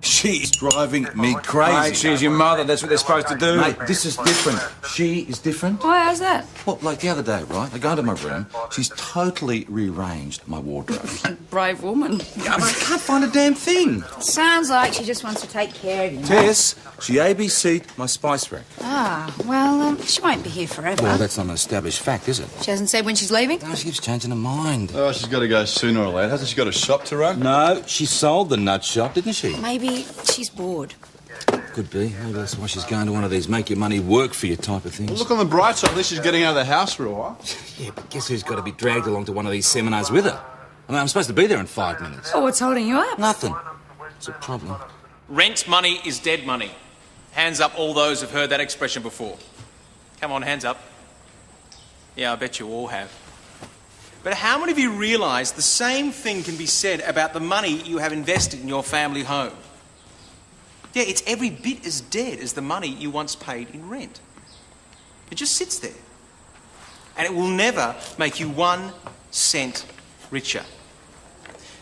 She's driving me crazy. Mate, she's your mother. That's what they're supposed to do. Mate, this is different. She is different. Why, how's that? Well, like the other day, right? I go into my room. She's totally rearranged my wardrobe. Brave woman. Yeah, but I can't find a damn thing. Sounds like she just wants to take care of you. Tess, she ABC'd my spice rack. Ah, well, she won't be here forever. Well, that's not an established fact, is it? She hasn't said when she's leaving? No, she keeps changing her mind. Oh, she's got to go sooner or later. Hasn't she got a shop to run? No, she sold the nut shop, didn't she? Maybe she's bored. Could be. Maybe that's why she's going to one of these make your money work for you type of things. Well, look on the bright side. At least she's getting out of the house for a while. Yeah, but guess who's got to be dragged along to one of these seminars with her? I mean, I'm supposed to be there in 5 minutes. Oh, what's holding you up? Nothing. It's a problem. Rent money is dead money. Hands up all those who've heard that expression before. Come on, hands up. Yeah, I bet you all have. But how many of you realise the same thing can be said about the money you have invested in your family home? Yeah, it's every bit as dead as the money you once paid in rent. It just sits there. And it will never make you 1 cent richer.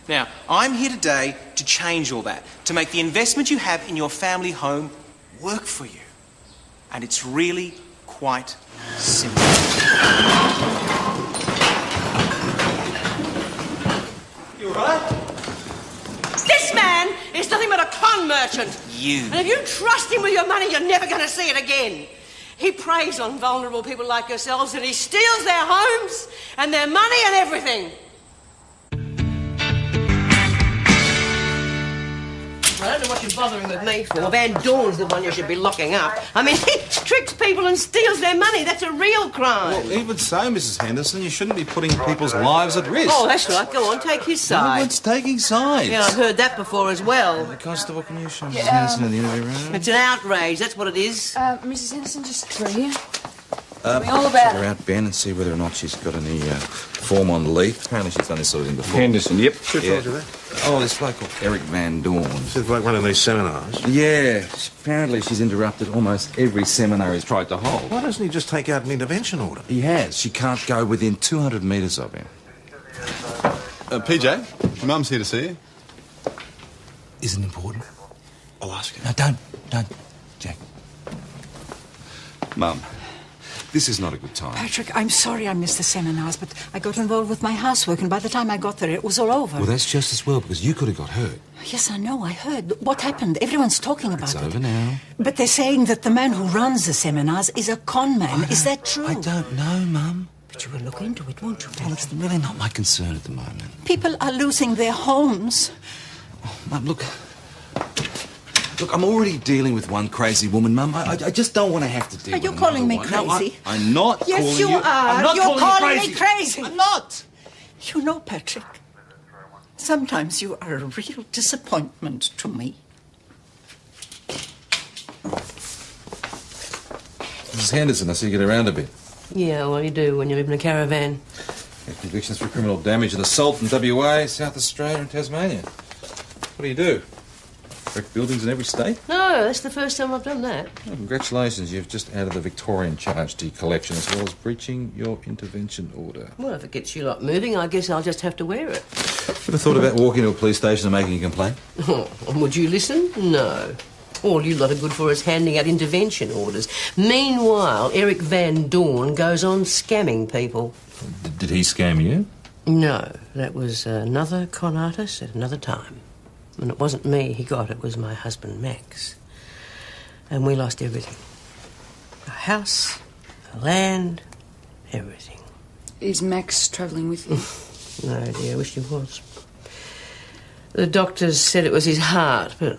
Now, I'm here today to change all that, to make the investment you have in your family home work for you. And it's really quite simple. You all right? This man is nothing but a con merchant. You. And if you trust him with your money, you're never going to see it again. He preys on vulnerable people like yourselves and he steals their homes and their money and everything. I don't know what you're bothering with me for. Van Dorn's the one you should be locking up. I mean, he tricks people and steals their money. That's a real crime. Well, even so, Mrs. Henderson, you shouldn't be putting people's lives at risk. Oh, that's right. Go on, take his No side. one's taking sides. Yeah, I've heard that before as well. The constable, can you show Mrs. Henderson in the interview room? It's an outrage, that's what it is. Mrs. Henderson, just through here. Tell me all about Check her out, Ben, and see whether or not she's got any form on leaf. Apparently she's done this sort of thing before. Henderson, yep. Should told you that. Oh, this bloke called Eric Van Dorn. This is like one of these seminars. Yeah, apparently she's interrupted almost every seminar he's tried to hold. Why doesn't he just take out an intervention order? He has. She can't go within 200 metres of him. PJ, Mum's here to see you. Isn't important? I'll ask her. No, don't, Jack. Mum, this is not a good time. Patrick, I'm sorry I missed the seminars, but I got involved with my housework, and by the time I got there, it was all over. Well, that's just as well, because you could have got hurt. Yes, I know, I heard. What happened? Everyone's talking about It's it. over now. But they're saying that the man who runs the seminars is a con man. Is that true? I don't know, Mum. But you will look into it, won't you? Well, it's really not my concern at the moment. People are losing their homes. Mum, look, I'm already dealing with one crazy woman, Mum. I just don't want to have to deal Are with you another calling me one. crazy? No, I'm not Yes, calling you you. are. I'm not You're calling you me crazy. I'm not. You know, Patrick, sometimes you are a real disappointment to me. Mrs. Henderson, I see you get around a bit. Yeah, well, you do when you live in a caravan. Convictions for criminal damage and assault in WA, South Australia and Tasmania. What do you do? Wreck buildings in every state? No, that's the first time I've done that. Well, congratulations, you've just added the Victorian charge to your collection as well as breaching your intervention order. Well, if it gets you lot moving, I guess I'll just have to wear it. Ever thought about walking to a police station and making a complaint? Oh, and would you listen? No. All you lot are good for is handing out intervention orders. Meanwhile, Eric Van Dorn goes on scamming people. Did he scam you? No, that was another con artist at another time. And it wasn't me he got, it was my husband, Max. And we lost everything. A house, a land, everything. Is Max travelling with you? No, dear, I wish he was. The doctors said it was his heart, but...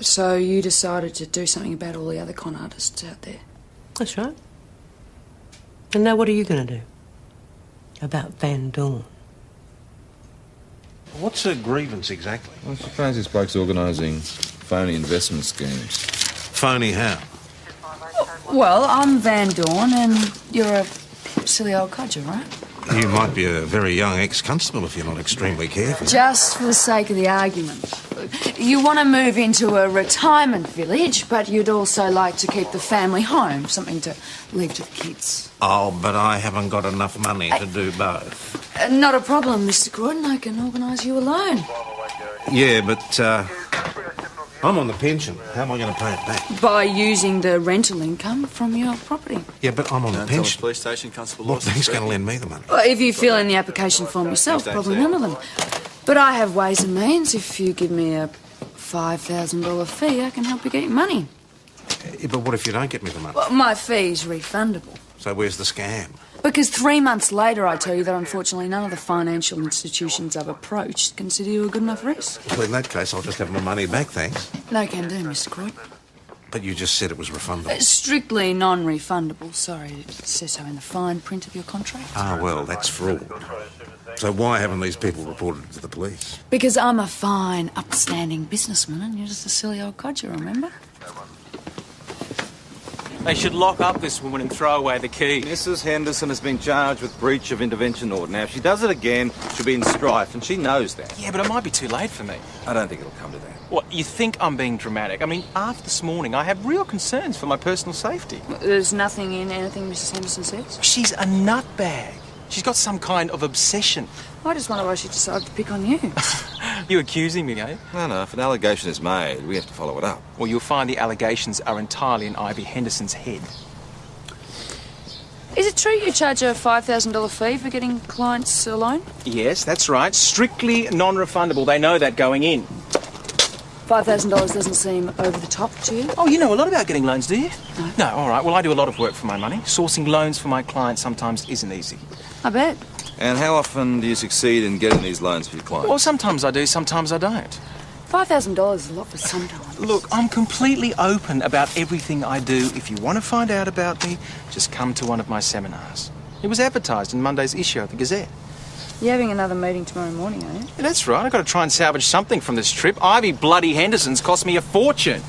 So you decided to do something about all the other con artists out there? That's right. And now what are you going to do? About Van Dorn? What's her grievance exactly? Well, I suppose this bloke's organising phony investment schemes. Phony how? Well, I'm Van Dorn and you're a silly old codger, right? You might be a very young ex-constable if you're not extremely careful. Just for the sake of the argument. You want to move into a retirement village, but you'd also like to keep the family home, something to leave to the kids. Oh, but I haven't got enough money to do both. Not a problem, Mr. Gordon. I can organise you a loan. Yeah, but I'm on the pension. How am I going to pay it back? By using the rental income from your property. Yeah, but I'm on the pension. Police station, Constable What Lawson. bank's going to lend me the money? Well, if you fill in the application form yourself, probably none of them. But I have ways and means. If you give me a $5,000 fee, I can help you get your money. Yeah, but what if you don't get me the money? Well, my fee's refundable. So where's the scam? Because 3 months later, I tell you that unfortunately none of the financial institutions I've approached consider you a good enough risk. Well, in that case, I'll just have my money back, thanks. No can do, Mr. Croyd. But you just said it was refundable. Strictly non-refundable. Sorry, it says so in the fine print of your contract. Ah, well, that's fraud. So why haven't these people reported it to the police? Because I'm a fine, upstanding businessman and you're just a silly old codger, remember? They should lock up this woman and throw away the key. Mrs. Henderson has been charged with breach of intervention order. Now, if she does it again, she'll be in strife, and she knows that. Yeah, but it might be too late for me. I don't think it'll come to that. What, you think I'm being dramatic? I mean, after this morning, I have real concerns for my personal safety. There's nothing in anything Mrs. Henderson says? She's a nutbag. She's got some kind of obsession. I just wonder why she decided to pick on you. You accusing me, eh? No, if an allegation is made, we have to follow it up. Well, you'll find the allegations are entirely in Ivy Henderson's head. Is it true you charge a $5,000 fee for getting clients a loan? Yes, that's right. Strictly non-refundable. They know that going in. $5,000 doesn't seem over the top to you? Oh, you know a lot about getting loans, do you? No. No, all right. Well, I do a lot of work for my money. Sourcing loans for my clients sometimes isn't easy. I bet. And how often do you succeed in getting these loans for your clients? Well, sometimes I do, sometimes I don't. $5,000 is a lot for sometimes. Look, I'm completely open about everything I do. If you want to find out about me, just come to one of my seminars. It was advertised in Monday's issue of the Gazette. You're having another meeting tomorrow morning, are you? Yeah, that's right. I've got to try and salvage something from this trip. Ivy bloody Henderson's cost me a fortune.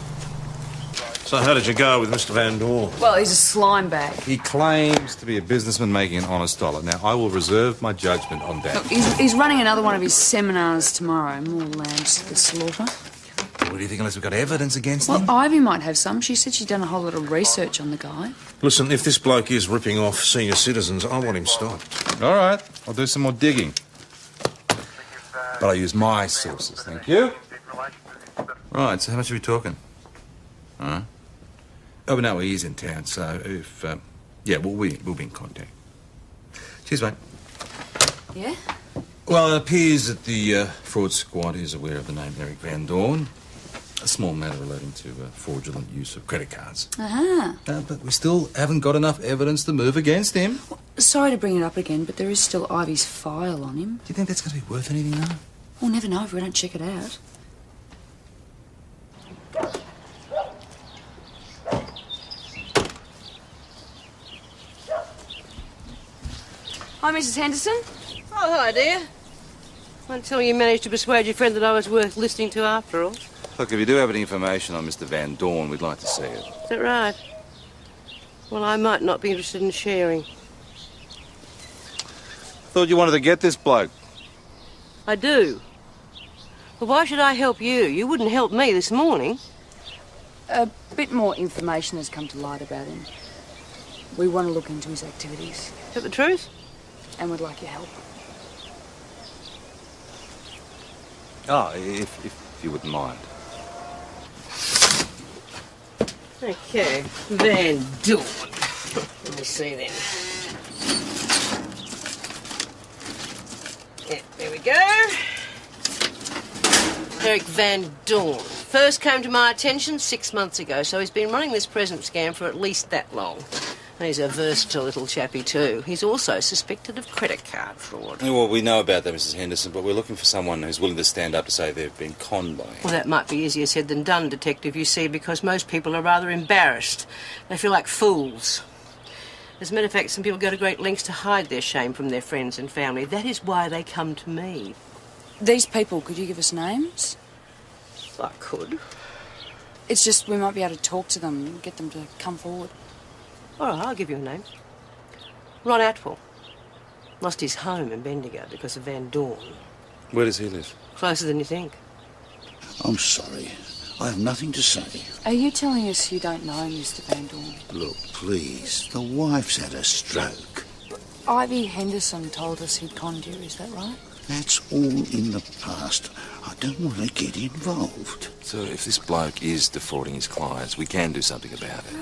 So how did you go with Mr. Van Dorn? Well, he's a slime bag. He claims to be a businessman making an honest dollar. Now, I will reserve my judgment on that. Look, he's running another one of his seminars tomorrow. More lambs to the slaughter. What do you think, unless we've got evidence against Well, them? Ivy might have some. She said she'd done a whole lot of research on the guy. Listen, if this bloke is ripping off senior citizens, I want him stopped. All right, I'll do some more digging. But I use my sources, thank you. Right, so how much are we talking? Huh? Oh, but no, he is in town, so if... yeah, we'll be in contact. Cheers, mate. Yeah? Well, it appears that the fraud squad is aware of the name Eric Van Dorn. A small matter relating to fraudulent use of credit cards. Aha. But we still haven't got enough evidence to move against him. Sorry to bring it up again, but there is still Ivy's file on him. Do you think that's going to be worth anything, though? We'll never know if we don't check it out. Hi, Mrs. Henderson. Oh, hi, dear. Until you managed to persuade your friend that I was worth listening to after all. Is Look, if you do have any information on Mr. Van Dorn, we'd like to see it. that right? Well, I might not be interested in sharing. Thought you wanted to get this bloke. I do. But why should I help you? You wouldn't help me this morning. A bit more information has come to light about him. We want to look into his activities, Is that the truth? and we'd like your help. Oh, if you wouldn't mind. Okay, Van Dorn. Let me see then. Yeah, there we go. Eric Van Dorn. First came to my attention 6 months ago, so he's been running this present scam for at least that long. And he's a versatile little chappie too. He's also suspected of credit card fraud. Well, we know about that, Mrs. Henderson, but we're looking for someone who's willing to stand up to say they've been conned by him. Well, that might be easier said than done, Detective, you see, because most people are rather embarrassed. They feel like fools. As a matter of fact, some people go to great lengths to hide their shame from their friends and family. That is why they come to me. These people, could you give us names? I could. It's just we might be able to talk to them and get them to come forward. All right, I'll give you a name. Ron Atwell. Lost his home in Bendigo because of Van Dorn. Where does he live? Closer than you think. I'm sorry. I have nothing to say. Are you telling us you don't know Mr. Van Dorn? Look, please. The wife's had a stroke. Ivy Henderson told us he'd conned you, is that right? That's all in the past. I don't want to get involved. So if this bloke is defrauding his clients, we can do something about it.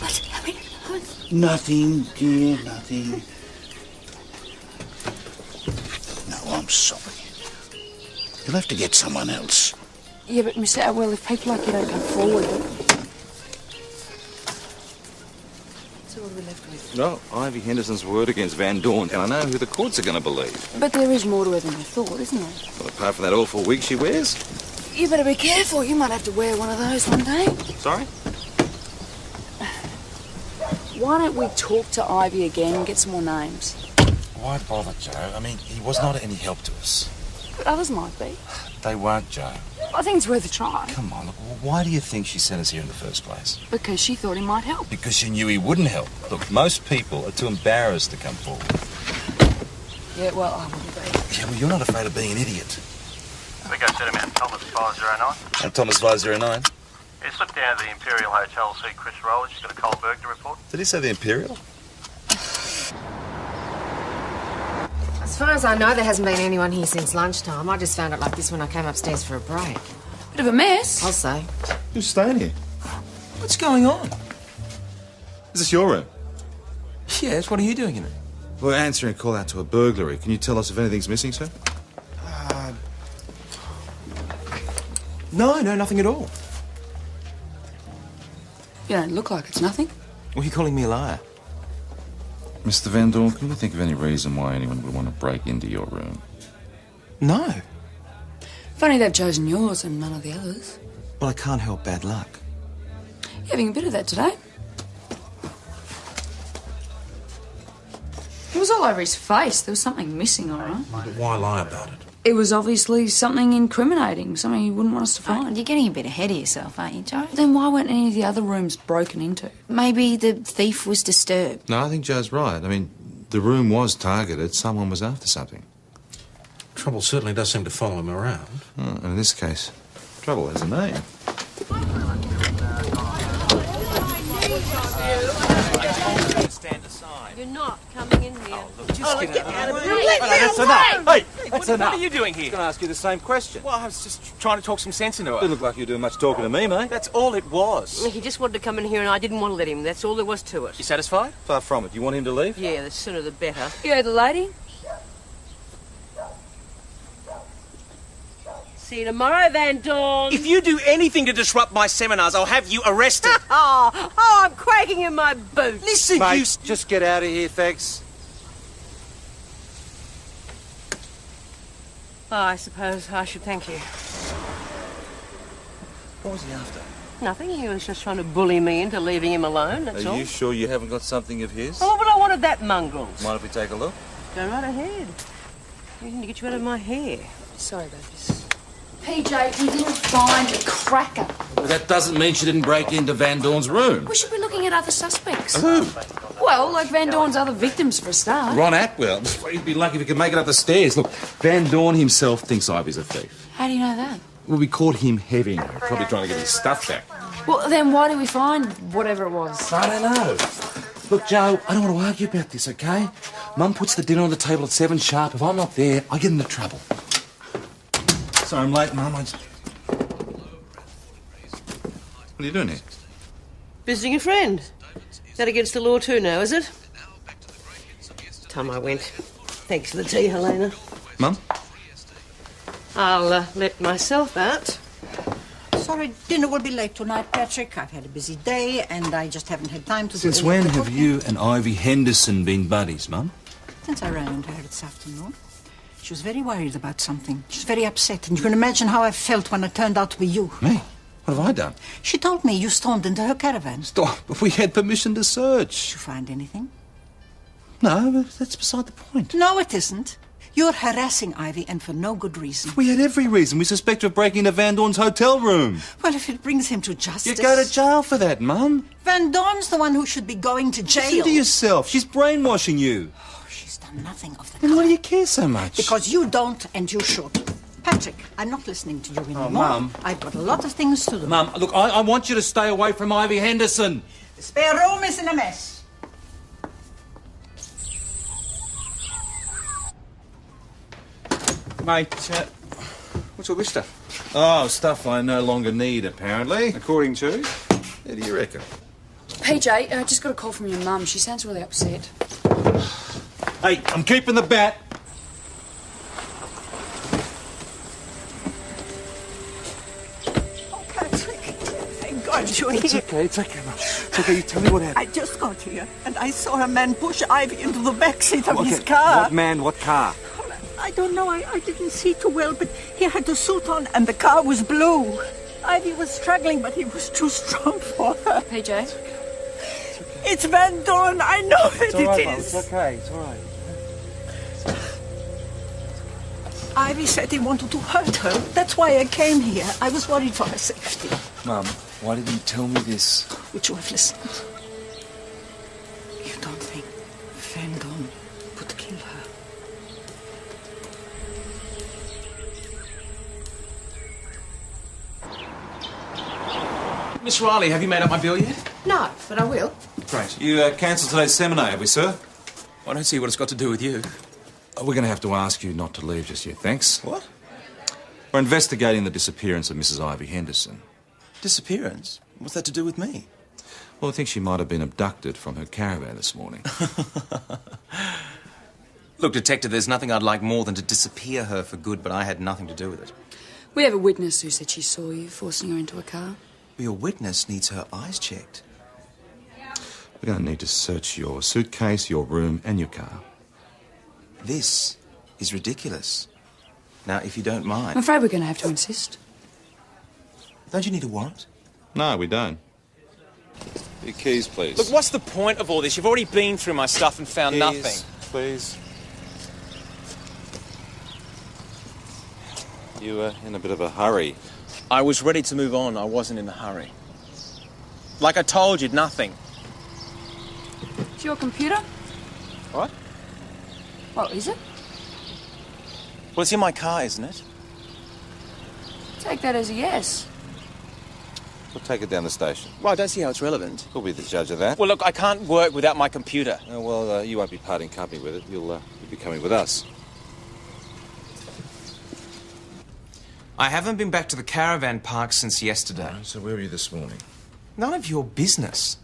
What's happening? Nothing, dear, nothing. No, I'm sorry. You'll have to get someone else. Yeah, but Mr. Atwell, if people like you don't come forward... So what are we left with? No, Ivy Henderson's word against Van Dorn, and I know who the courts are going to believe. But there is more to her than you thought, isn't there? Well, apart from that awful wig she wears. You better be careful. You might have to wear one of those one day. Sorry? Why don't we talk to Ivy again and get some more names? Why bother, Joe? I mean, he was not any help to us. But others might be. They weren't, Joe. I think it's worth a try. Come on, look, why do you think she sent us here in the first place? Because she thought he might help. Because she knew he wouldn't help. Look, most people are too embarrassed to come forward. Yeah, well, I wouldn't be. Yeah, well, you're not afraid of being an idiot. We go set him out Thomas 509. And Thomas 509? He slipped down to the Imperial Hotel to see Chris Rowland. She's got a cold burglary report. Did he say the Imperial? As far as I know, there hasn't been anyone here since lunchtime. I just found it like this when I came upstairs for a break. Bit of a mess. I'll say. Who's staying here? What's going on? Is this your room? Yes, what are you doing in it? We're answering a call out to a burglary. Can you tell us if anything's missing, sir? No, nothing at all. You don't look like it's nothing. Were you calling me a liar? Mr. Van Dorn, can you think of any reason why anyone would want to break into your room? No. Funny they've chosen yours and none of the others. Well, I can't help bad luck. You're having a bit of that today. It was all over his face. There was something missing, all right. But why lie about it? It was obviously something incriminating, something he wouldn't want us to find. You're getting a bit ahead of yourself, aren't you, Joe? Then why weren't any of the other rooms broken into? Maybe the thief was disturbed. No, I think Joe's right. I mean, the room was targeted. Someone was after something. Trouble certainly does seem to follow him around. Oh, and in this case, trouble has a name. Stand aside. You're not coming in here. Get out of here. here. That's enough. Hey, what are you doing here? I was going to ask you the same question. Well, I was just trying to talk some sense into her. Didn't look like you were doing much talking to me, mate. That's all it was. He just wanted to come in here and I didn't want to let him. That's all there was to it. You satisfied? Far from it. You want him to leave? Yeah, the sooner the better. You heard the lady? See you tomorrow, Van Dorn. If you do anything to disrupt my seminars, I'll have you arrested. Oh, I'm quaking in my boots. Listen, Mate, you... just get out of here, thanks. Oh, I suppose I should thank you. What was he after? Nothing. He was just trying to bully me into leaving him alone, that's all. Are you sure you haven't got something of his? Oh, but I wanted that mongrels. Mind if we take a look? Go right ahead. I need to get you out of my hair. Sorry about this. PJ, we didn't find a cracker. But that doesn't mean she didn't break into Van Dorn's room. We should be looking at other suspects. Who? Well, like Van Dorn's other victims for a start. Ron Atwell. He'd be lucky if he could make it up the stairs. Look, Van Dorn himself thinks Ivy's a thief. How do you know that? Well, we caught him heavy. Probably trying to get his stuff back. Well, then why did we find whatever it was? I don't know. Look, Joe, I don't want to argue about this, okay? Mum puts the dinner on the table at 7 sharp. If I'm not there, I get into trouble. Sorry, I'm late, Mum. What are you doing here? Visiting a friend. Is that against the law too now, is it? Time I went. Thanks for the tea, Helena. Mum? I'll let myself out. Sorry, dinner will be late tonight, Patrick. I've had a busy day and I just haven't had time to... Since when have you and Ivy Henderson been buddies, Mum? Since I ran into her this afternoon. She was very worried about something. She was very upset, and you can imagine how I felt when it turned out to be you. Me? What have I done? She told me you stormed into her caravan. Stop. We had permission to search. Did you find anything? No, but that's beside the point. No, it isn't. You're harassing Ivy, and for no good reason. We had every reason. We suspect her of breaking into Van Dorn's hotel room. Well, if it brings him to justice... You go to jail for that, Mum. Van Dorn's the one who should be going to jail. Listen to yourself. She's brainwashing you. She's done nothing of the Then why do you care so much? Because you don't, and you should. Patrick, I'm not listening to you anymore. Mum. I've got a lot of things to do. Mum, look, I want you to stay away from Ivy Henderson. The spare room is in a mess. Mate, what's all this stuff? Oh, stuff I no longer need, apparently. According to? How do you reckon? PJ, I just got a call from your mum. She sounds really upset. Hey, I'm keeping the bat. Oh, Patrick, thank God you're here. It's okay, Mum. It's okay, you tell me what happened. I just got here and I saw a man push Ivy into the back seat of his car. What man, what car? I don't know, I didn't see too well, but he had the suit on and the car was blue. Ivy was struggling, but he was too strong for her. PJ? It's Van Dorn, I know that it Mum, is. it's okay, it's all right. Ivy said he wanted to hurt her. That's why I came here. I was worried for her safety. Mum, why didn't you tell me this? Would you have listened? You don't think Van Dorn would kill her? Miss Riley, have you made up my bill yet? No, but I will. Great. You cancelled today's seminar, have we, sir? I don't see what it's got to do with you. We're going to have to ask you not to leave just yet, thanks. What? We're investigating the disappearance of Mrs. Ivy Henderson. Disappearance? What's that to do with me? Well, I think she might have been abducted from her caravan this morning. Look, Detective, there's nothing I'd like more than to disappear her for good, but I had nothing to do with it. We have a witness who said she saw you forcing her into a car. Your witness needs her eyes checked. We're going to need to search your suitcase, your room, and your car. This is ridiculous. Now, if you don't mind... I'm afraid we're going to have to insist. Don't you need a warrant? No, we don't. Your keys, please. Look, what's the point of all this? You've already been through my stuff and found Keys, nothing. please. You were in a bit of a hurry. I was ready to move on. I wasn't in a hurry. Like I told you, nothing. It's your computer? What? What is it? Well, it's in my car, isn't it? Take that as a yes. We'll take it down the station. Well, I don't see how it's relevant. We'll be the judge of that. Well, look, I can't work without my computer. You won't be parting company with it. You'll be coming with us. I haven't been back to the caravan park since yesterday. So where were you this morning? None of your business.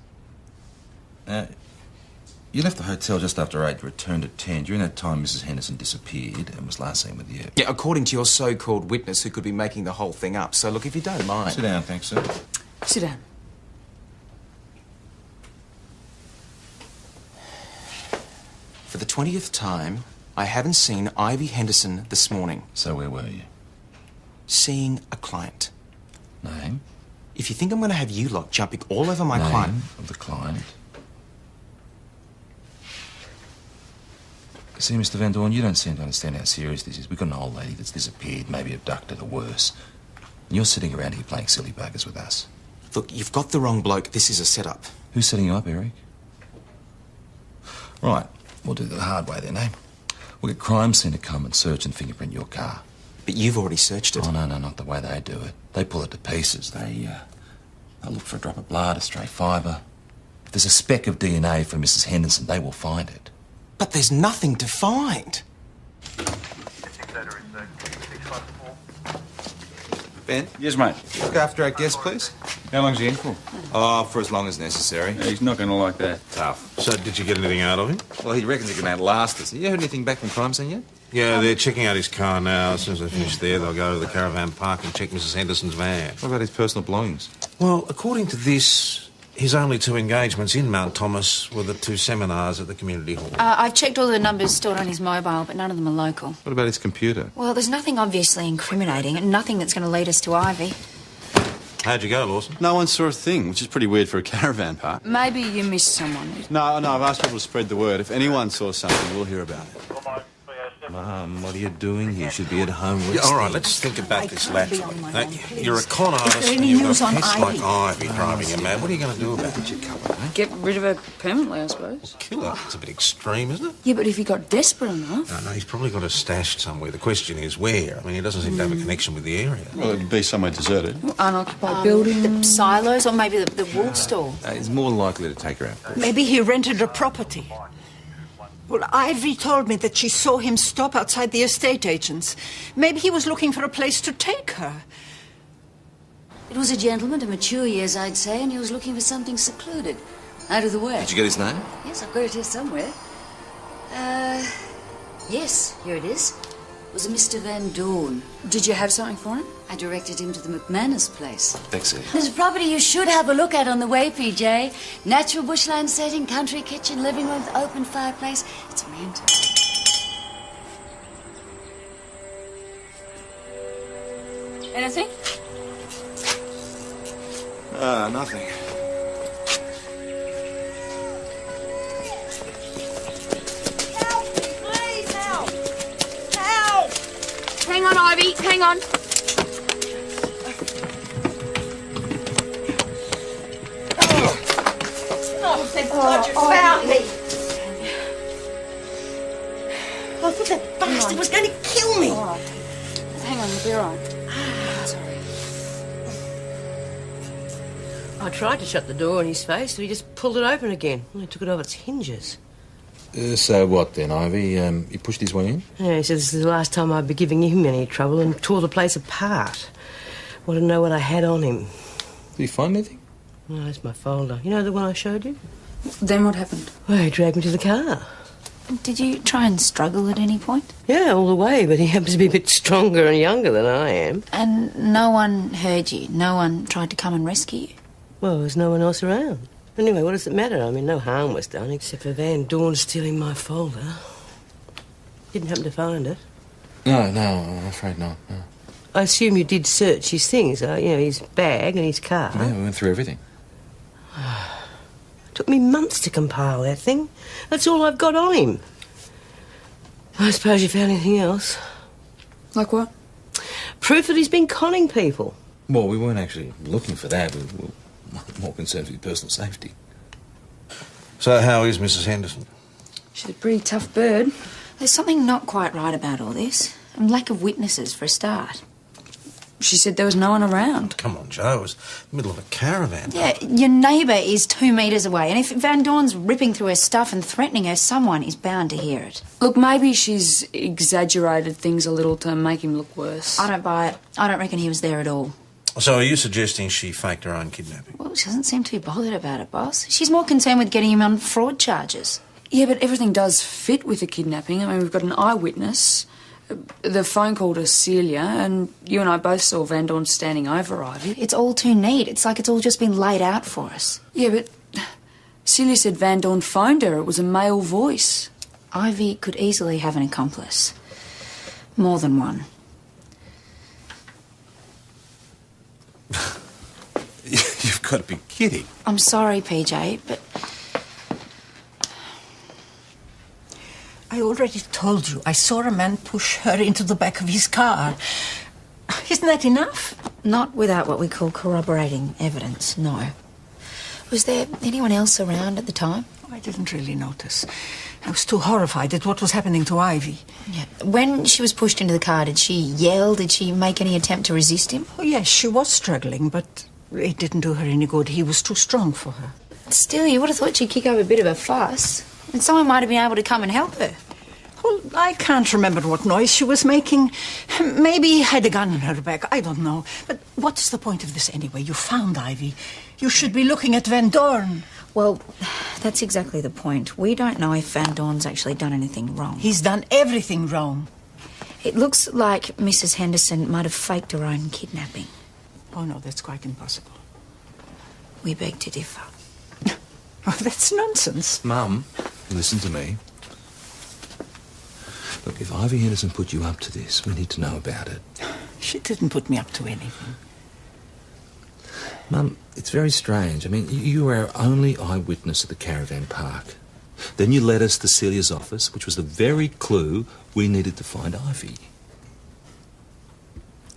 You left the hotel just after 8, returned at 10. During that time, Mrs. Henderson disappeared and was last seen with you. Yeah, according to your so-called witness who could be making the whole thing up. So, look, if you don't mind... Sit down, thanks, sir. Sit down. For the 20th time, I haven't seen Ivy Henderson this morning. So where were you? Seeing a client. Name? If you think I'm going to have you lot jumping all over my Name client... of the client. See, Mr. Van Dorn, you don't seem to understand how serious this is. We've got an old lady that's disappeared, maybe abducted or worse. And you're sitting around here playing silly buggers with us. Look, you've got the wrong bloke. This is a setup. Who's setting you up, Eric? Right, we'll do it the hard way then, eh? We'll get crime scene to come and search and fingerprint your car. But you've already searched it. Oh, no, not the way they do it. They pull it to pieces. They'll look for a drop of blood, a stray fibre. If there's a speck of DNA from Mrs. Henderson, they will find it. But there's nothing to find. Ben? Yes, mate. Look after our guest, please. How long's he in for? Oh, for as long as necessary. Yeah, he's not going to like that. Tough. So, did you get anything out of him? Well, he reckons he can outlast us. Have you heard anything back from crime scene yet? Yeah, they're checking out his car now. As soon as they finish there, they'll go to the caravan park and check Mrs. Henderson's van. What about his personal belongings? Well, according to this, his only 2 engagements in Mount Thomas were the 2 seminars at the community hall. I've checked all the numbers stored on his mobile, but none of them are local. What about his computer? Well, there's nothing obviously incriminating and nothing that's going to lead us to Ivy. How'd you go, Lawson? No one saw a thing, which is pretty weird for a caravan park. Maybe you missed someone. No, I've asked people to spread the word. If anyone saw something, we'll hear about it. Mum, what are you doing here? You should be at home. Yeah, all right, let's think about this laterally. Now, you're a con Is artist there and any you've news got on pests like Ivy? Ivy driving you mad. What are you going to do about it? Get rid of her permanently, I suppose. Kill her. It's a bit extreme, isn't it? Yeah, but if he got desperate enough... No, he's probably got her stashed somewhere. The question is where. I mean, he doesn't seem to have a connection with the area. Well, it'd be somewhere deserted. Unoccupied building. The silos or maybe the wool store. He's more likely to take her out. Maybe he rented a property. Well, Ivy told me that she saw him stop outside the estate agent's. Maybe he was looking for a place to take her. It was a gentleman to mature years, I'd say, and he was looking for something secluded, out of the way. Did you get his name? Yes, I've got it here somewhere. Yes, here it is. It was a Mr. Van Dorn. Did you have something for him? I directed him to the McManus place. Thanks, Ed. There's a property you should have a look at on the way, PJ. Natural bushland setting, country kitchen, living room, with open fireplace. It's mint. Anything? Nothing. Please help! Help! Hang on, Ivy. Hang on. Oh, thank God you found me! I thought that bastard was going to kill me. All right. Hang on, you'll be all right. Sorry. I tried to shut the door in his face, but he just pulled it open again. He took it off its hinges. So what then, Ivy? He pushed his way in? Yeah, he said this is the last time I'd be giving him any trouble and tore the place apart. Wanted to know what I had on him. Did he find anything? Oh, that's my folder. You know the one I showed you? Then what happened? Well, he dragged me to the car. Did you try and struggle at any point? Yeah, all the way, but he happens to be a bit stronger and younger than I am. And no one heard you? No one tried to come and rescue you? Well, there's no one else around. Anyway, what does it matter? I mean, no harm was done, except for Van Dorn stealing my folder. Didn't happen to find it. No, I'm afraid not. No. I assume you did search his things, his bag and his car. Yeah, we went through everything. Took me months to compile that thing. That's all I've got on him. I suppose you found anything else? Like what? Proof that he's been conning people. Well, we weren't actually looking for that. We were more concerned with personal safety. So how is Mrs. Henderson? She's a pretty tough bird. There's something not quite right about all this. And lack of witnesses, for a start. She said there was no one around. Come on, Joe. It was the middle of a caravan. Yeah, your neighbour is 2 metres away, and if Van Dorn's ripping through her stuff and threatening her, someone is bound to hear it. Look, maybe she's exaggerated things a little to make him look worse. I don't buy it. I don't reckon he was there at all. So are you suggesting she faked her own kidnapping? Well, she doesn't seem too bothered about it, boss. She's more concerned with getting him on fraud charges. Yeah, but everything does fit with the kidnapping. I mean, we've got an eyewitness, the phone call to Celia, and you and I both saw Van Dorn standing over Ivy. It's all too neat. It's like it's all just been laid out for us. Yeah, but Celia said Van Dorn phoned her. It was a male voice. Ivy could easily have an accomplice. More than one. You've got to be kidding. I'm sorry, PJ, but I already told you I saw a man push her into the back of his car. Isn't that enough? not without what we call corroborating evidence, no. Was there anyone else around at the time? I didn't really notice. I was too horrified at what was happening to Ivy. Yeah. When she was pushed into the car, did she yell? Did she make any attempt to resist him? Oh, yes, she was struggling, but it didn't do her any good. He was too strong for her. Still, you would have thought she'd kick up a bit of a fuss. And someone might have been able to come and help her. Well, I can't remember what noise she was making. Maybe he had a gun in her back. I don't know. But what's the point of this anyway? You found Ivy. You should be looking at Van Dorn. Well, that's exactly the point. We don't know if Van Dorn's actually done anything wrong. He's done everything wrong. It looks like Mrs. Henderson might have faked her own kidnapping. Oh, no, that's quite impossible. We beg to differ. Oh, that's nonsense. Mum, listen to me. Look, if Ivy Henderson put you up to this, we need to know about it. She didn't put me up to anything. Mum, it's very strange. I mean, you were our only eyewitness at the caravan park. Then you led us to Celia's office, which was the very clue we needed to find Ivy.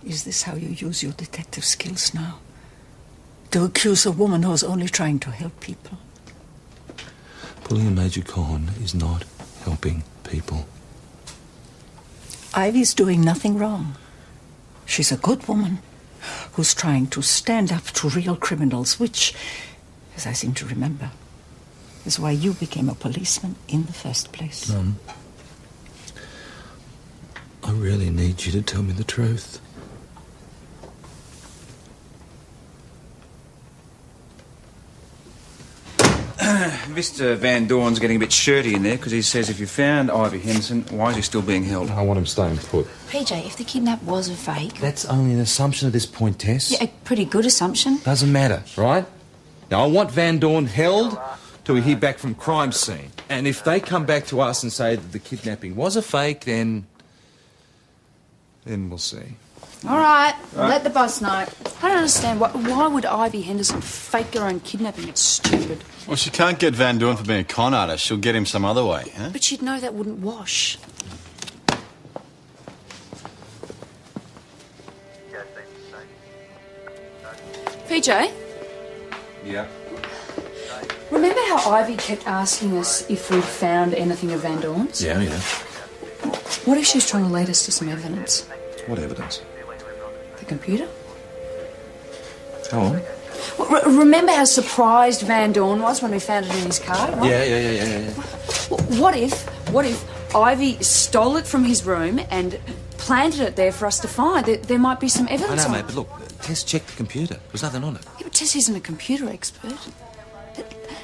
Is this how you use your detective skills now? To accuse a woman who's only trying to help people? Pulling a major con is not helping people. Ivy's doing nothing wrong. She's a good woman who's trying to stand up to real criminals, which, as I seem to remember, is why you became a policeman in the first place. Mum, I really need you to tell me the truth. Mr. Van Dorn's getting a bit shirty in there because he says if you found Ivy Henderson, why is he still being held? I want him staying put. PJ, if the kidnap was a fake... That's only an assumption at this point, Tess. Yeah, a pretty good assumption. Doesn't matter, right? Now, I want Van Dorn held till we hear back from crime scene. And if they come back to us and say that the kidnapping was a fake, then we'll see. All right, let the boss know. I don't understand. Why would Ivy Henderson fake her own kidnapping? It's stupid. Well, she can't get Van Dorn for being a con artist. She'll get him some other way, huh? But she'd know that wouldn't wash. PJ? Yeah. Remember how Ivy kept asking us if we'd found anything of Van Dorn's? Yeah. What if she's trying to lead us to some evidence? What evidence? The computer? Go on. Remember how surprised Van Dorn was when we found it in his car? Right? Yeah. What if Ivy stole it from his room and planted it there for us to find? There might be some I evidence know, on mate, it. but look, Tess checked the computer. There was nothing on it. Yeah, but Tess isn't a computer expert.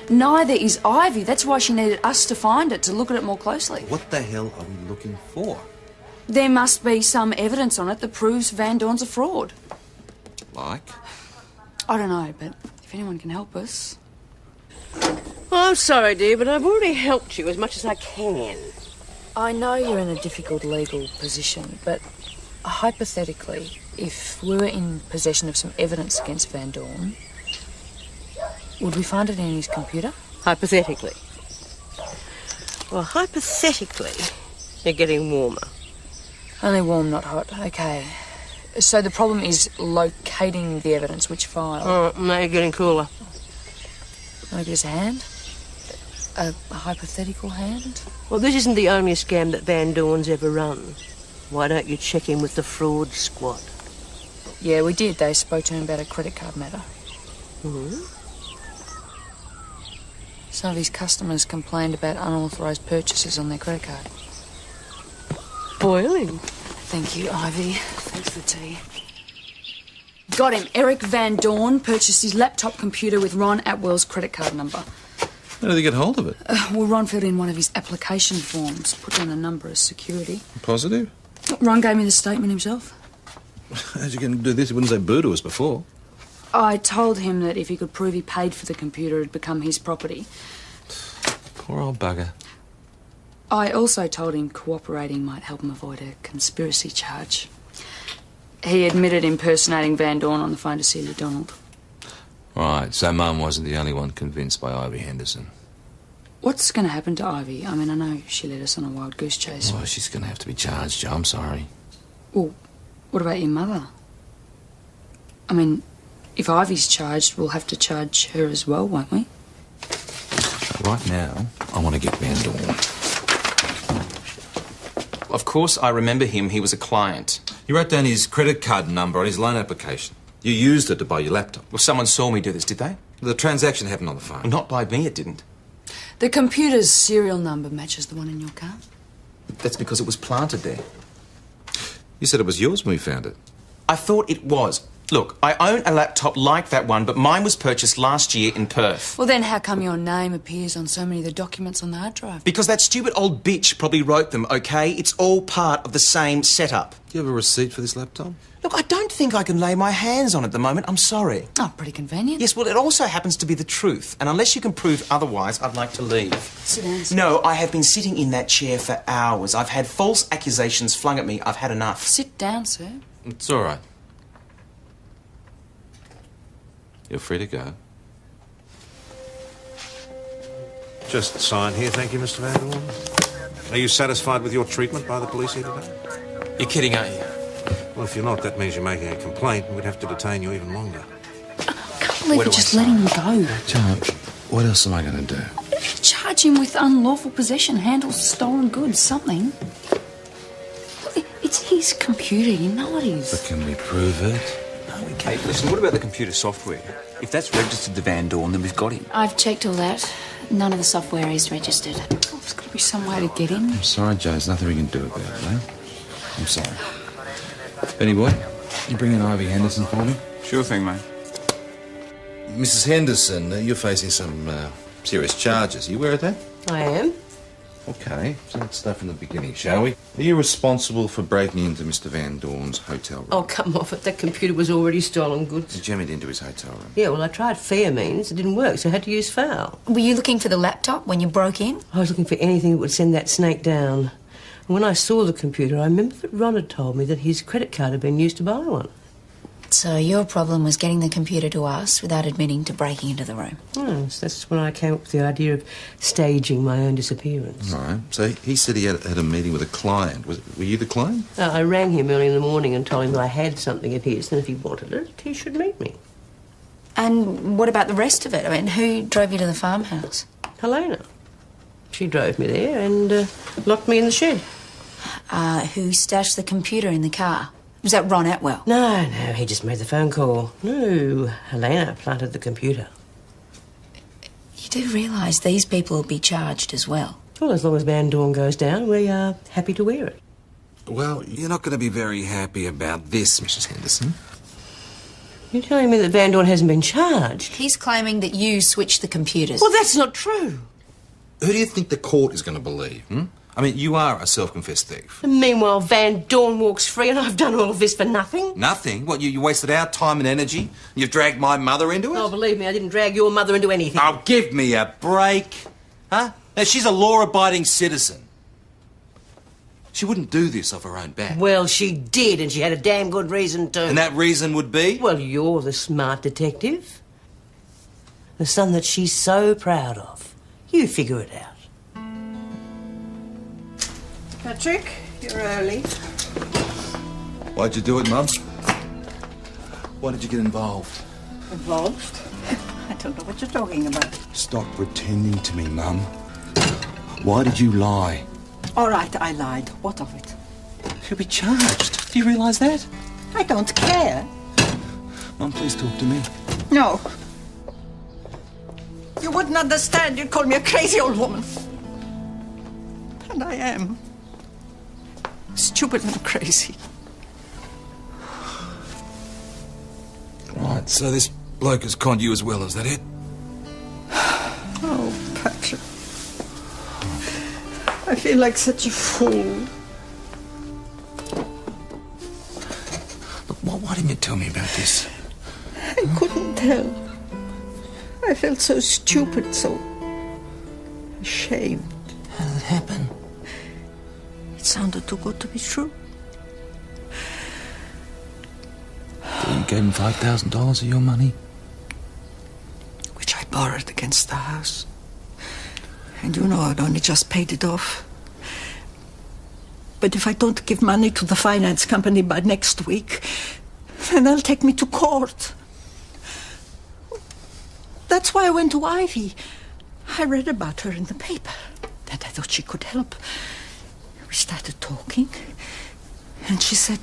Neither is Ivy. That's why she needed us to find it, to look at it more closely. What the hell are we looking for? There must be some evidence on it that proves Van Dorn's a fraud. Like? I don't know, but if anyone can help us... Well, I'm sorry, dear, but I've already helped you as much as I can. I know you're in a difficult legal position, but hypothetically, if we were in possession of some evidence against Van Dorn, would we find it in his computer? Hypothetically. Well, hypothetically, you're getting warmer. Only warm, not hot. Okay. So the problem is locating the evidence. Which file? Oh, now you're getting cooler. Want to give us a hand? A hypothetical hand? Well, this isn't the only scam that Van Dorn's ever run. Why don't you check in with the fraud squad? Yeah, we did. They spoke to him about a credit card matter. Mm-hmm. Some of his customers complained about unauthorised purchases on their credit card. Boiling. Thank you, Ivy. Thanks for the tea. Got him. Eric Van Dorn purchased his laptop computer with Ron Atwell's credit card number. How did they get hold of it? Well, Ron filled in one of his application forms, put down a number as security. Positive? Ron gave me the statement himself. How'd you get him to do this? He wouldn't say boo to us before. I told him that if he could prove he paid for the computer, it'd become his property. Poor old bugger. I also told him cooperating might help him avoid a conspiracy charge. He admitted impersonating Van Dorn on the phone to Celia Donald. Right, so Mum wasn't the only one convinced by Ivy Henderson. What's going to happen to Ivy? I mean, I know she led us on a wild goose chase. Oh, she's going to have to be charged, Joe. I'm sorry. Well, what about your mother? I mean, if Ivy's charged, we'll have to charge her as well, won't we? Right now, I want to get Van Dorn. Of course I remember him. He was a client. You wrote down his credit card number on his loan application. You used it to buy your laptop. Well, someone saw me do this, did they? The transaction happened on the phone. Well, not by me, it didn't. The computer's serial number matches the one in your car. That's because it was planted there. You said it was yours when we found it. I thought it was. Look, I own a laptop like that one, but mine was purchased last year in Perth. Well, then how come your name appears on so many of the documents on the hard drive? Because that stupid old bitch probably wrote them, okay? It's all part of the same setup. Do you have a receipt for this laptop? Look, I don't think I can lay my hands on it at the moment. I'm sorry. Oh, pretty convenient. Yes, well, it also happens to be the truth. And unless you can prove otherwise, I'd like to leave. Sit down. No, I have been sitting in that chair for hours. I've had false accusations flung at me. I've had enough. Sit down, sir. It's all right. You're free to go. Just sign here, thank you, Mr. Van Dorn. Are you satisfied with your treatment by the police here today? You're kidding, aren't you? Well, if you're not, that means you're making a complaint and we'd have to detain you even longer. I can't believe you're just letting him go. Joe, what else am I going to do? Charge him with unlawful possession, handle stolen goods, something. It's his computer, you know it is. But can we prove it? Hey, listen, what about the computer software? If that's registered to Van Dorn, then we've got him. I've checked all that. None of the software is registered. There's got to be some way to get in. I'm sorry, Joe. There's nothing we can do about it, mate. I'm sorry. Benny boy, you bring in Ivy Henderson for me? Sure thing, mate. Mrs. Henderson, you're facing some serious charges. Are you aware of that? I am. Okay, so let's start from the beginning, shall we? Are you responsible for breaking into Mr. Van Dorn's hotel room? Oh, come off it. That computer was already stolen goods. You jammed into his hotel room. Yeah, well, I tried fair means. It didn't work, so I had to use foul. Were you looking for the laptop when you broke in? I was looking for anything that would send that snake down. And when I saw the computer, I remember that Ron had told me that his credit card had been used to buy one. So your problem was getting the computer to us without admitting to breaking into the room. Yes, that's when I came up with the idea of staging my own disappearance. All right. So he said he had a meeting with a client. Were you the client? I rang him early in the morning and told him that I had something of his, and if he wanted it, he should meet me. And what about the rest of it? I mean, who drove you to the farmhouse? Helena. She drove me there and locked me in the shed. Who stashed the computer in the car? Was that Ron Atwell? No, he just made the phone call. No, Helena planted the computer. You do realise these people will be charged as well? Well, as long as Van Dorn goes down, we are happy to wear it. Well, you're not going to be very happy about this, Mrs. Henderson. You're telling me that Van Dorn hasn't been charged? He's claiming that you switched the computers. Well, that's not true. Who do you think the court is going to believe, I mean, you are a self-confessed thief. And meanwhile, Van Dorn walks free and I've done all of this for nothing? Nothing? What, you wasted our time and energy? You've dragged my mother into it? Oh, believe me, I didn't drag your mother into anything. Oh, give me a break. Huh? Now, she's a law-abiding citizen. She wouldn't do this off her own back. Well, she did, and she had a damn good reason to. And that reason would be? Well, you're the smart detective. The son that she's so proud of. You figure it out. Patrick, you're early. Why'd you do it, Mum? Why did you get involved? Involved? I don't know what you're talking about. Stop pretending to me, Mum. Why did you lie? All right, I lied. What of it? You'll be charged. Do you realise that? I don't care. Mum, please talk to me. No. You wouldn't understand. You'd call me a crazy old woman. And I am. Stupid and crazy. Right, so this bloke has conned you as well, is that it? Oh, Patrick. I feel like such a fool. Look, why didn't you tell me about this? I couldn't tell. I felt so stupid, so ashamed. How did it happen? It sounded too good to be true. So you gave him $5,000 of your money? Which I borrowed against the house. And you know I'd only just paid it off. But if I don't give money to the finance company by next week, then they'll take me to court. That's why I went to Ivy. I read about her in the paper, that I thought she could help. We started talking, and she said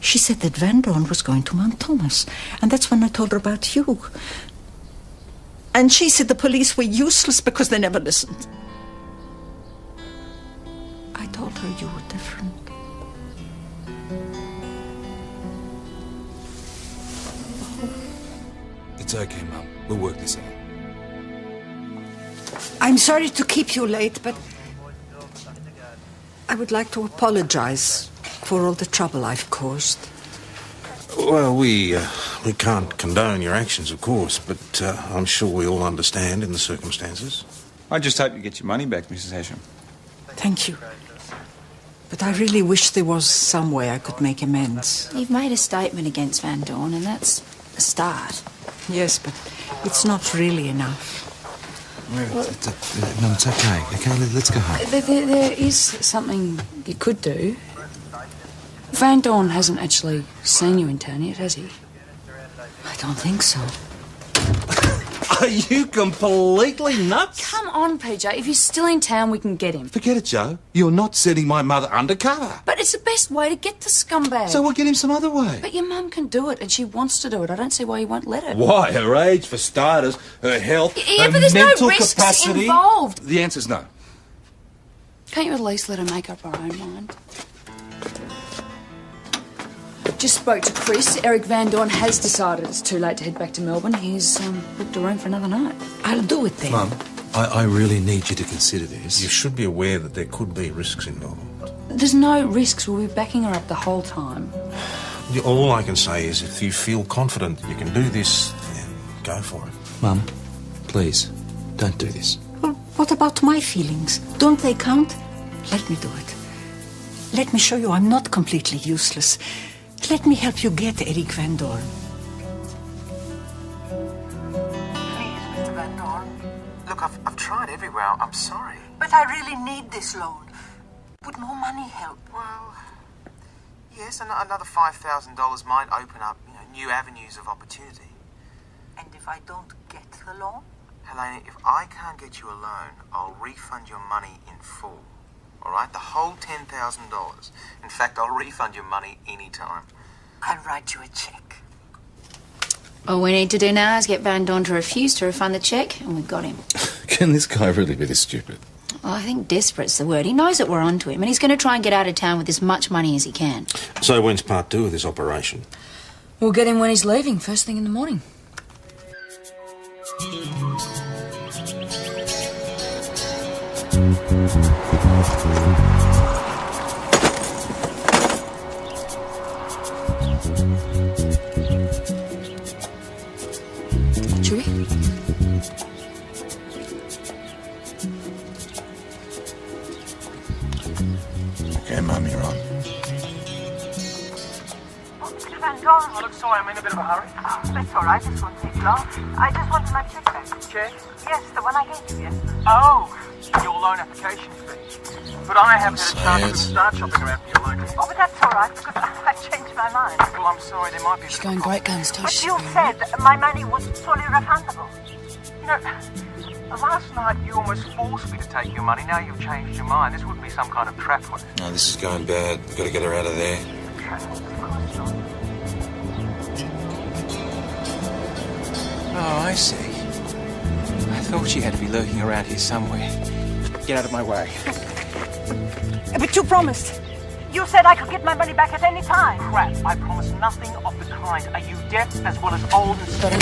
that Van Dorn was going to Mount Thomas, and that's when I told her about you. And she said the police were useless because they never listened. I told her you were different. It's okay, Mum. We'll work this out. I'm sorry to keep you late, but I would like to apologize for all the trouble I've caused. Well, we can't condone your actions, of course, but I'm sure we all understand in the circumstances. I just hope you get your money back, Mrs. Hesham. Thank you. But I really wish there was some way I could make amends. You've made a statement against Van Dorn, and that's a start. Yes, but it's not really enough. No, it's okay. Okay, let's go home. There is something you could do. Van Dorn hasn't actually seen you in town yet, has he? I don't think so. Are you completely nuts? Come on, PJ. If he's still in town, we can get him. Forget it, Joe. You're not sending my mother undercover. But it's the best way to get the scumbag. So we'll get him some other way. But your mum can do it, and she wants to do it. I don't see why you won't let her. Why? Her age, for starters, her health, Yeah, her but there's mental no risks capacity. involved. The answer's no. Can't you at least let her make up her own mind? Just spoke to Chris. Eric Van Dorn has decided it's too late to head back to Melbourne. He's booked a room for another night. I'll do it then. Mum, I really need you to consider this. you should be aware that there could be risks involved. There's no risks. We'll be backing her up the whole time. All I can say is if you feel confident you can do this, then go for it. Mum, please, don't do this. Well, what about my feelings? Don't they count? Let me do it. Let me show you I'm not completely useless. Let me help you get Eric Van Dorn. Please, Mr. Van Dorn. Look, I've tried everywhere. I'm sorry. But I really need this loan. Would more money help? Well, yes, another $5,000 might open up, new avenues of opportunity. And if I don't get the loan? Helena, if I can't get you a loan, I'll refund your money in full. All right? The whole $10,000. In fact, I'll refund your money anytime. I'll write you a check. All we need to do now is get Van Dorn to refuse to refund the cheque, and we've got him. Can this guy really be this stupid? Well, I think desperate's the word. He knows that we're onto him, and he's going to try and get out of town with as much money as he can. So when's part 2 of this operation? We'll get him when he's leaving, first thing in the morning. Chewy? Okay, Mum, you're on. Mr. Van Dorn. Oh, look, sorry, I'm in a bit of a hurry. Oh, that's all right. This won't take long. I just wanted my check back. Check? Yes, the one I gave you yesterday. Oh, your loan application fee. But I haven't had a chance to start shopping around for your loan. Oh, but that's all right, because I changed my mind. Well, I'm sorry, there might be... She's going great guns, too. But you said my money was fully refundable. You know, last night you almost forced me to take your money. Now you've changed your mind. This wouldn't be some kind of trap for you. No, this is going bad. We've got to get her out of there. Oh, I see. I thought she had to be lurking around here somewhere. Get out of my way. But you promised. You said I could get my money back at any time. Crap, I promise nothing of the kind. Are you deaf as well as old and stubborn?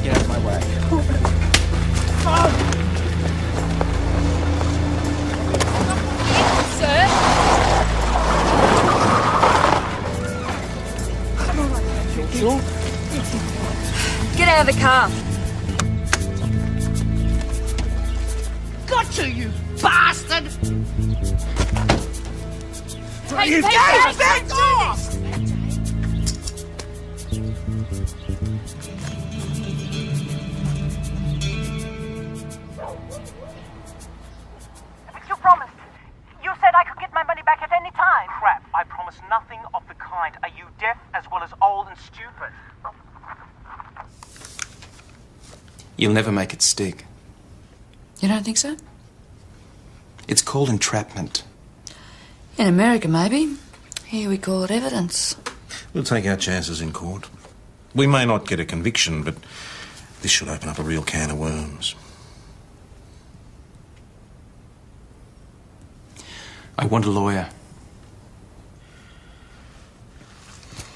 Get out of my way. Get out of the car. Got you bastard! Hey, back off! But you promised. You said I could get my money back at any time. Crap, I promise nothing of the kind. Are you deaf as well as old and stupid? You'll never make it stick. You don't think so? It's called entrapment. In America, maybe. Here we call it evidence. We'll take our chances in court. We may not get a conviction, but this should open up a real can of worms. I want a lawyer.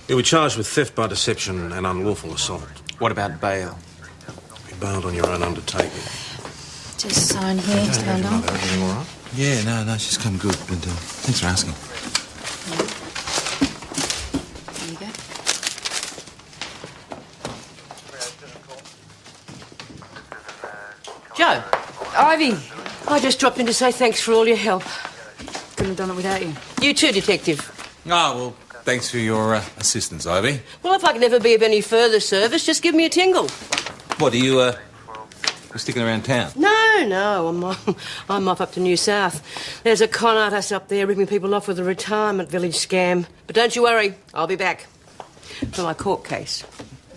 You were charged with theft by deception and unlawful assault. What about bail? You bailed on your own undertaking. Just sign here, Mr. Van Dorn. Everything all right? Yeah, no, she's come good. And thanks for asking. There you go. Joe. Ivy. I just dropped in to say thanks for all your help. Couldn't have done it without you. You too, Detective. Oh, well, thanks for your assistance, Ivy. Well, if I can ever be of any further service, just give me a tingle. What, are you sticking around town? No, I'm off up to New South. There's a con artist up there ripping people off with a retirement village scam. But don't you worry, I'll be back for my court case.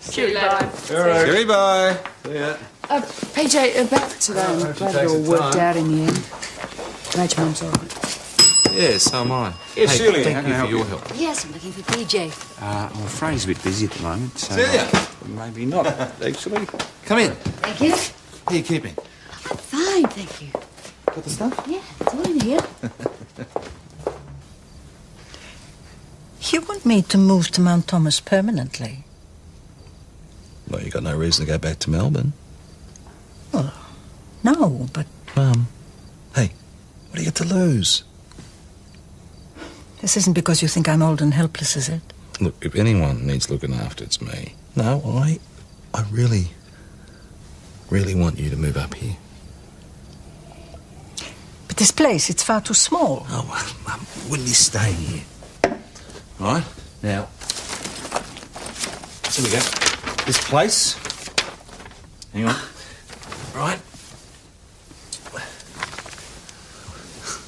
See you later. Cheery bye. See ya. PJ, back today. I'm glad it all worked out in the end. Glad your mum's all right. Yeah, so am I. Yeah, hey, Celia, thank how can you I for help your you? help. Yes, I'm looking for PJ. I'm afraid he's a bit busy at the moment, so... Celia! Maybe not, actually. Come in. Thank you. How are you keeping? I'm fine, thank you. Got the stuff? Yeah, it's all in here. You want me to move to Mount Thomas permanently? Well, you got no reason to go back to Melbourne. Well, no, but Mum, hey, what do you got to lose? this isn't because you think I'm old and helpless, is it? Look, if anyone needs looking after, it's me. No, I really want you to move up here. But this place, it's far too small. Oh, well, Mum, wouldn't you stay here? Right, now, here we go. This place. Hang on. Right.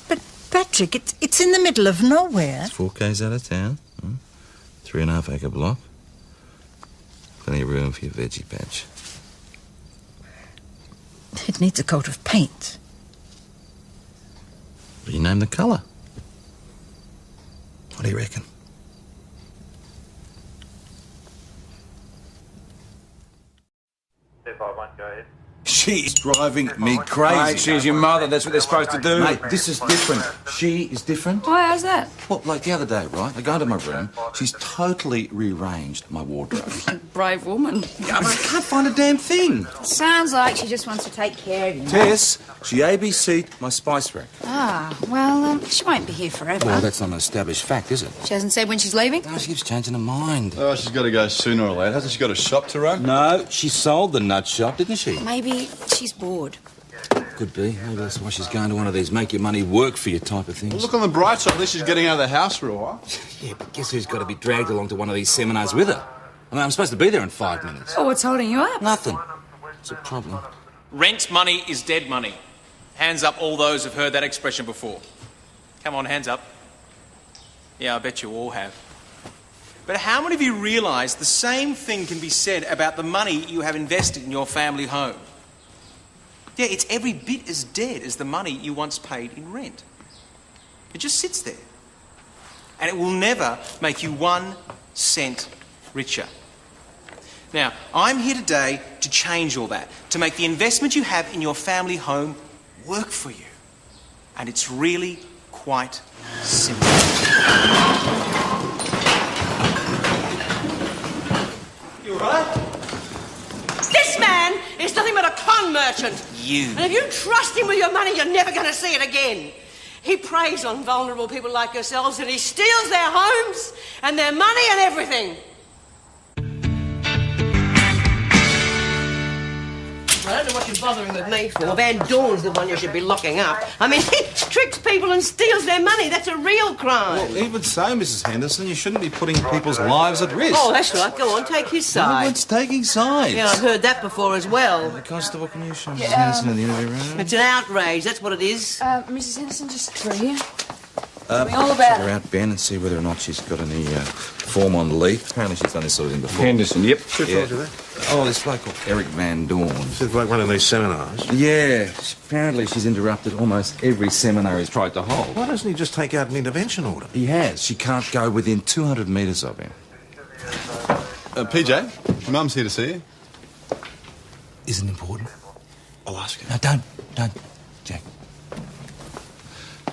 But, Patrick, it's in the middle of nowhere. It's 4 k's out of town. 3.5 acre block. Plenty of room for your veggie patch. It needs a coat of paint. What do you name the colour? What do you reckon? She's driving me crazy. Mate, she's your mother. That's what they're supposed to do. Mate, this is different. She is different. Why, how's that? Well, like the other day, right? I go into my room. She's totally rearranged my wardrobe. Brave woman. I can't find a damn thing. Sounds like she just wants to take care of you. Tess, she ABC'd my spice rack. Ah, well, she won't be here forever. Well, that's not an established fact, is it? She hasn't said when she's leaving? No, she keeps changing her mind. Oh, she's got to go sooner or later. Hasn't she got a shop to run? No, she sold the nut shop, didn't she? Maybe she's bored. Could be. Maybe that's why she's going to one of these make your money work for you type of things. Well, look on the bright side. At least she's getting out of the house for a while. Yeah, but guess who's got to be dragged along to one of these seminars with her? I mean, I'm supposed to be there in 5 minutes. Oh, what's holding you up? Nothing. It's a problem. Rent money is dead money. Hands up all those who've heard that expression before. Come on, hands up. Yeah, I bet you all have. But how many of you realise the same thing can be said about the money you have invested in your family home? Yeah, it's every bit as dead as the money you once paid in rent. It just sits there. And it will never make you 1 cent richer. Now, I'm here today to change all that, to make the investment you have in your family home work for you. And it's really quite simple. You right? This man is nothing but a con merchant. You. And if you trust him with your money, you're never going to see it again. He preys on vulnerable people like yourselves and he steals their homes and their money and everything. I don't know what you're bothering with me for. Van Dorn's the one you should be locking up. I mean, he tricks people and steals their money. That's a real crime. Well, even so, Mrs. Henderson, you shouldn't be putting people's lives at risk. Oh, that's right. Go on, take his side. No one's taking sides. Yeah, I've heard that before as well. Constable, can you show Mrs. Henderson in the interview room? It's an outrage, that's what it is. Mrs. Henderson, just through here. Tell me all about her out, Ben, and see whether or not she's got any form on leaf. Apparently she's done this sort of thing before. Henderson, yep. Who told you that? Oh, this bloke called Eric Van Dorn. It's like one of these seminars. Yeah. Apparently she's interrupted almost every seminar he's tried to hold. Why doesn't he just take out an intervention order? He has. She can't go within 200 metres of him. PJ, Mum's here to see you. Isn't important. I'll ask her. No, don't, Jack.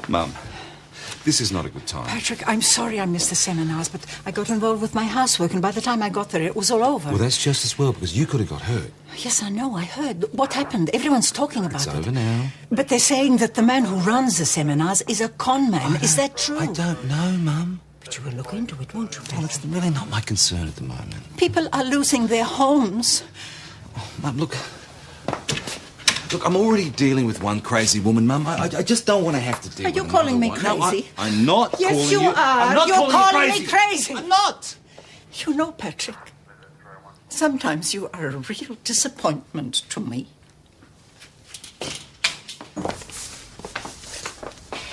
Mum, this is not a good time. Patrick, I'm sorry I missed the seminars, but I got involved with my housework, and by the time I got there, it was all over. Well, that's just as well, because you could have got hurt. Yes, I know, I heard. What happened? Everyone's talking about It's it. over now. But they're saying that the man who runs the seminars is a con man. Is that true? I don't know, Mum. But you will look into it, won't you? Well, it's really not my concern at the moment. People are losing their homes. Mum, look, I'm already dealing with one crazy woman, Mum. I just don't want to have to deal Are with you another calling me one. crazy? No, I'm not Yes, calling you you. are. I'm not You're calling you me crazy. I'm not. You know, Patrick, sometimes you are a real disappointment to me.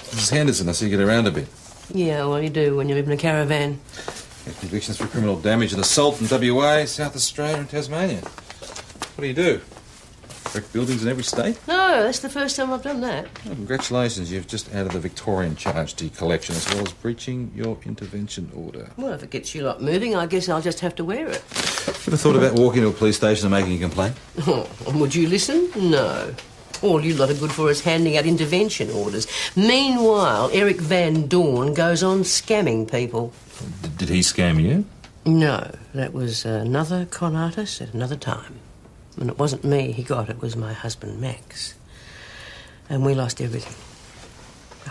Mrs. Henderson, I see you get around a bit. Yeah, well, you do when you live in a caravan. Get convictions for criminal damage and assault in WA, South Australia and Tasmania. What do? Wreck buildings in every state? No, that's the first time I've done that. Well, congratulations, you've just added the Victorian charge to your collection as well as breaching your intervention order. Well, if it gets you lot moving, I guess I'll just have to wear it. Ever thought about walking to a police station and making a complaint? Oh, and would you listen? No. All you lot are good for is handing out intervention orders. Meanwhile, Eric Van Dorn goes on scamming people. Did he scam you? No, that was another con artist at another time. And it wasn't me he got, it was my husband, Max. And we lost everything.